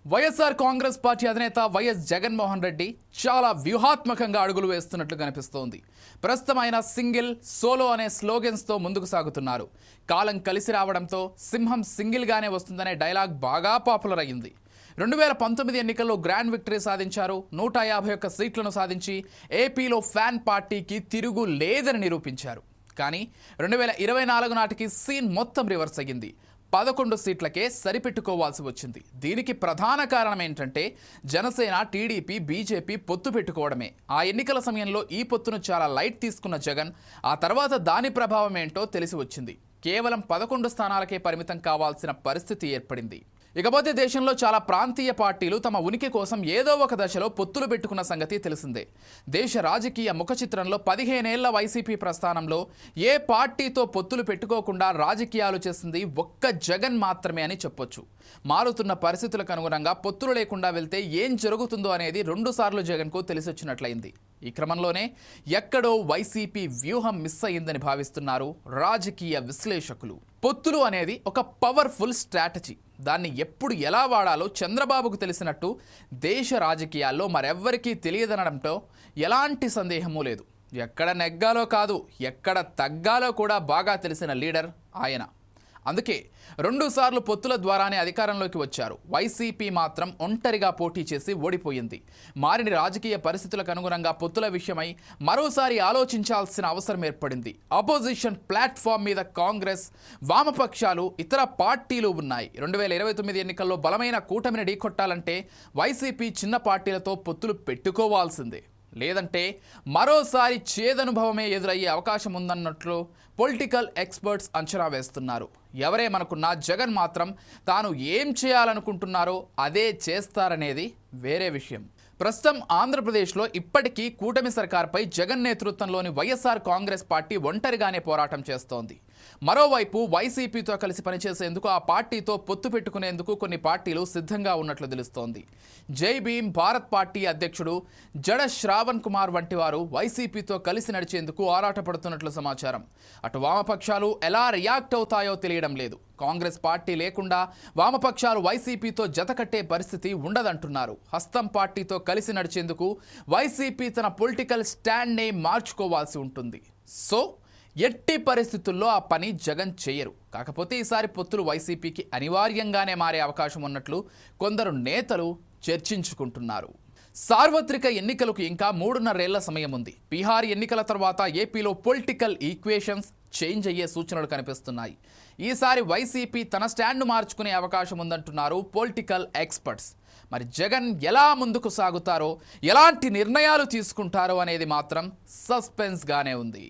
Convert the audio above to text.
YSR Congress party అధినేత YS Jaganmohan Reddy చాలా వ్యూహాత్మకంగా అడుగులు వేస్తున్నట్లు కనిపిస్తోంది. ప్రస్తుతం ఆయన సింగిల్ సోలో అనే స్లోగన్స్తో ముందుకు సాగుతున్నారు. కాలం కలిసి రావడంతో సింహం సింగిల్గానే వస్తుందనే డైలాగ్ బాగా పాపులర్ అయ్యింది. 2019 ఎన్నికల్లో గ్రాండ్ విక్టరీ సాధించారు. 151 సీట్లను సాధించి ఏపీలో ఫ్యాన్ పార్టీకి తిరుగు లేదని నిరూపించారు. కానీ 2024 నాటికి సీన్ మొత్తం రివర్స్ అయ్యింది. 11 సీట్లకే సరిపెట్టుకోవాల్సి వచ్చింది. దీనికి ప్రధాన కారణం ఏంటంటే జనసేన, టీడీపీ, బీజేపీ పొత్తు పెట్టుకోవడమే. ఆ ఎన్నికల సమయంలో ఈ పొత్తును చాలా లైట్ తీసుకున్న జగన్ ఆ తర్వాత దాని ప్రభావం ఏంటో తెలిసి వచ్చింది. కేవలం 11 స్థానాలకే పరిమితం కావాల్సిన పరిస్థితి ఏర్పడింది. ఇకపోతే దేశంలో చాలా ప్రాంతీయ పార్టీలు తమ ఉనికి కోసం ఏదో ఒక దశలో పొత్తులు పెట్టుకున్న సంగతి తెలిసిందే. దేశ రాజకీయ ముఖ చిత్రంలో 15 ఏళ్ల వైసీపీ ప్రస్థానంలో ఏ పార్టీతో పొత్తులు పెట్టుకోకుండా రాజకీయాలు చేసింది ఒక్క జగన్ మాత్రమే అని చెప్పొచ్చు. మారుతున్న పరిస్థితులకు అనుగుణంగా పొత్తులు లేకుండా వెళ్తే ఏం జరుగుతుందో అనేది 2 సార్లు జగన్కు తెలిసొచ్చినట్లయింది. ఈ క్రమంలోనే ఎక్కడో వైసీపీ వ్యూహం మిస్ అయ్యిందని భావిస్తున్నారు రాజకీయ విశ్లేషకులు. పొత్తులు అనేది ఒక పవర్ఫుల్ స్ట్రాటజీ. దాన్ని ఎప్పుడు ఎలా వాడాలో చంద్రబాబుకు తెలిసినట్టు దేశ రాజకీయాల్లో మరెవ్వరికీ తెలియదనడంతో ఎలాంటి సందేహమూ లేదు. ఎక్కడ నెగ్గాలో కాదు, ఎక్కడ తగ్గాలో కూడా బాగా తెలిసిన లీడర్ ఆయన. అందుకే 2 సార్లు పొత్తుల ద్వారానే అధికారంలోకి వచ్చారు. వైసీపీ మాత్రం ఒంటరిగా పోటీ చేసి ఓడిపోయింది. మారిన రాజకీయ పరిస్థితులకు అనుగుణంగా పొత్తుల విషయమై మరోసారి ఆలోచించాల్సిన అవసరం ఏర్పడింది. అపోజిషన్ ప్లాట్ఫామ్ మీద కాంగ్రెస్, వామపక్షాలు, ఇతర పార్టీలు ఉన్నాయి. 2029 ఎన్నికల్లో బలమైన కూటమిని ఢీకొట్టాలంటే వైసీపీ చిన్న పార్టీలతో పొత్తులు పెట్టుకోవాల్సిందే. లేదంటే మరోసారి చేదనుభవమే ఎదురయ్యే అవకాశం ఉందన్నట్లు పొలిటికల్ ఎక్స్పర్ట్స్ అంచనా వేస్తున్నారు. ఎవరేమనుకున్నా జగన్ మాత్రం తాను ఏం చేయాలనుకుంటున్నారో అదే చేస్తారనేది వేరే విషయం. ప్రస్తుతం ఆంధ్రప్రదేశ్లో ఇప్పటికీ కూటమి సర్కార్పై జగన్ నేతృత్వంలోని వైఎస్ఆర్ కాంగ్రెస్ పార్టీ ఒంటరిగానే పోరాటం చేస్తోంది. మరోవైపు వైసీపీతో కలిసి పనిచేసేందుకు, ఆ పార్టీతో పొత్తు పెట్టుకునేందుకు కొన్ని పార్టీలు సిద్ధంగా ఉన్నట్లు తెలుస్తోంది. జై భీమ్ భారత్ పార్టీ అధ్యక్షుడు జడ శ్రావణ్ కుమార్ వంటి వారు వైసీపీతో కలిసి నడిచేందుకు ఆరాటపడుతున్నట్లు సమాచారం. అటు వామపక్షాలు ఎలా రియాక్ట్ అవుతాయో తెలియడం లేదు. కాంగ్రెస్ పార్టీ లేకుండా వామపక్షాలు వైసీపీతో జతకట్టే పరిస్థితి ఉండదంటున్నారు. హస్తం పార్టీతో కలిసి నడిచేందుకు వైసీపీ తన పొలిటికల్ స్టాండ్నే మార్చుకోవాల్సి ఉంటుంది. సో ఎట్టి పరిస్థితుల్లో ఆ పని జగన్ చేయరు. కాకపోతే ఈసారి పొత్తులు వైసీపీకి అనివార్యంగానే మారే అవకాశం ఉన్నట్లు కొందరు నేతలు చర్చించుకుంటున్నారు. సార్వత్రిక ఎన్నికలకు ఇంకా 3.5 ఏళ్ల సమయం ఉంది. బీహార్ ఎన్నికల తర్వాత ఏపీలో పొలిటికల్ ఈక్వేషన్స్ చేంజ్ అయ్యే సూచనలు కనిపిస్తున్నాయి. ఈసారి వైసీపీ తన స్టాండ్ను మార్చుకునే అవకాశం ఉందంటున్నారు పొలిటికల్ ఎక్స్పర్ట్స్. మరి జగన్ ఎలా ముందుకు సాగుతారో, ఎలాంటి నిర్ణయాలు తీసుకుంటారో అనేది మాత్రం సస్పెన్స్గానే ఉంది.